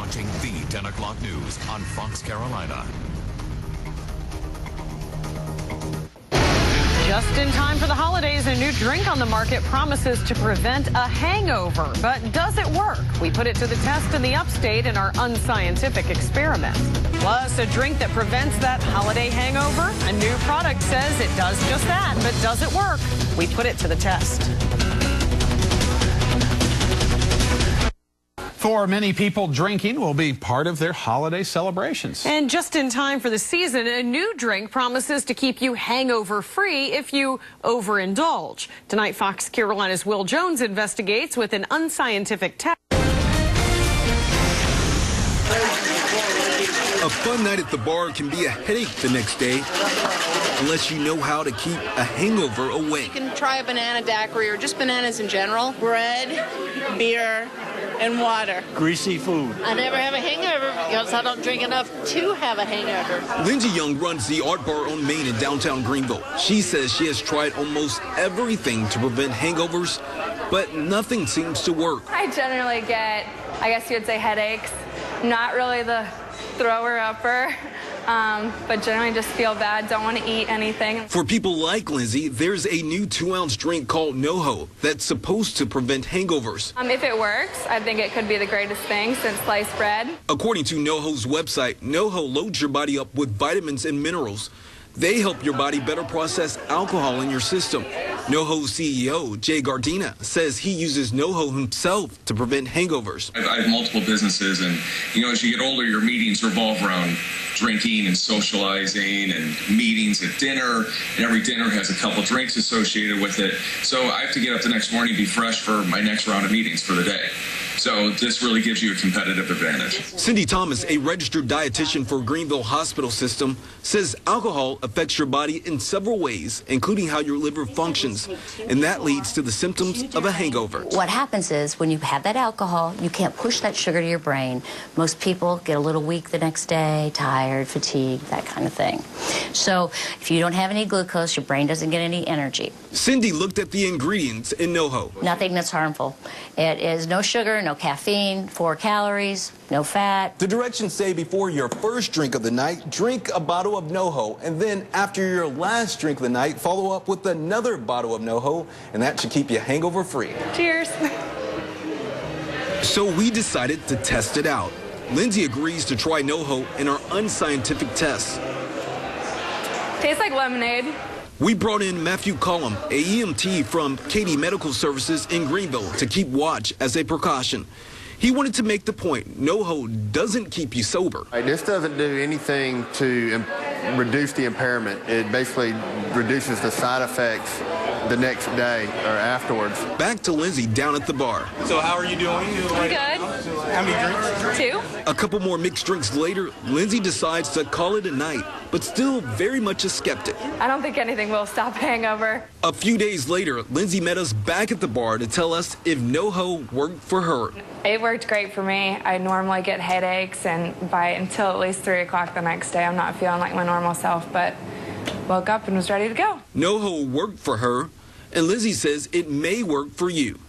watching the 10 o'clock news on Fox Carolina. Just in time for the holidays, a new drink on the market promises to prevent a hangover. But does it work? We put it to the test in the upstate in our unscientific experiment. Plus, a drink that prevents that holiday hangover. A new product says it does just that, but does it work? We put it to the test. For many people, drinking will be part of their holiday celebrations. And just in time for the season, a new drink promises to keep you hangover-free if you overindulge. Tonight, Fox Carolina's Will Jones investigates with an unscientific test. A fun night at the bar can be a headache the next day, unless you know how to keep a hangover away. You can try a banana daiquiri or just bananas in general. Bread, beer, and water. Greasy food. I never have a hangover because I don't drink enough to have a hangover. Lindsay Young runs the Art Bar on Main in downtown Greenville. She says she has tried almost everything to prevent hangovers, but nothing seems to work. I generally get, I guess you would say, headaches. Not really the thrower-upper, but generally just feel bad, don't want to eat anything. For people like Lindsay, there's a new 2-ounce drink called NOHO that's supposed to prevent hangovers. If it works, I think it could be the greatest thing since sliced bread. According to NOHO's website, NOHO loads your body up with vitamins and minerals. They help your body better process alcohol in your system. NOHO CEO Jay Gardena says he uses NOHO himself to prevent hangovers. I have multiple businesses, and as you get older, your meetings revolve around drinking and socializing and meetings at dinner, and every dinner has a couple drinks associated with it. So I have to get up the next morning, be fresh for my next round of meetings for the day. So this really gives you a competitive advantage. Cindy Thomas, a registered dietitian for Greenville Hospital System, says alcohol affects your body in several ways, including how your liver functions, and that leads to the symptoms of a hangover. What happens is when you have that alcohol, you can't push that sugar to your brain. Most people get a little weak the next day, tired, fatigued, that kind of thing. So if you don't have any glucose, your brain doesn't get any energy. Cindy looked at the ingredients in NOHO. Nothing that's harmful. It is no sugar, no caffeine, 4 calories, no fat. The directions say before your first drink of the night, drink a bottle of NOHO, and then after your last drink of the night, follow up with another bottle of NOHO, and that should keep you hangover free. Cheers. So we decided to test it out. Lindsay agrees to try NOHO in our unscientific test. Tastes like lemonade. We brought in Matthew Cullum, a EMT from Katy Medical Services in Greenville, to keep watch as a precaution. He wanted to make the point, NOHO doesn't keep you sober. This doesn't do anything to reduce the impairment. It basically reduces the side effects the next day or afterwards. Back to Lindsay down at the bar. So how are you doing? Good. How many drinks? 2. A couple more mixed drinks later, Lindsay decides to call it a night, but still very much a skeptic. I don't think anything will stop hangover. A few days later, Lindsay met us back at the bar to tell us if NOHO worked for her. It worked great for me. I normally get headaches, and until at least 3 o'clock the next day, I'm not feeling like my normal self, but woke up and was ready to go. NOHO worked for her, and Lizzie says it may work for you.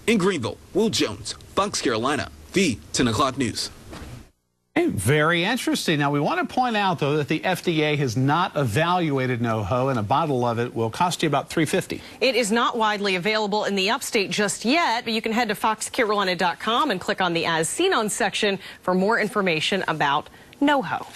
In Greenville, Will Jones, Fox Carolina, the 10 o'clock news. Very interesting. Now, we want to point out, though, that the FDA has not evaluated NOHO, and a bottle of it will cost you about $3.50. It is not widely available in the upstate just yet, but you can head to foxcarolina.com and click on the As Seen On section for more information about NOHO.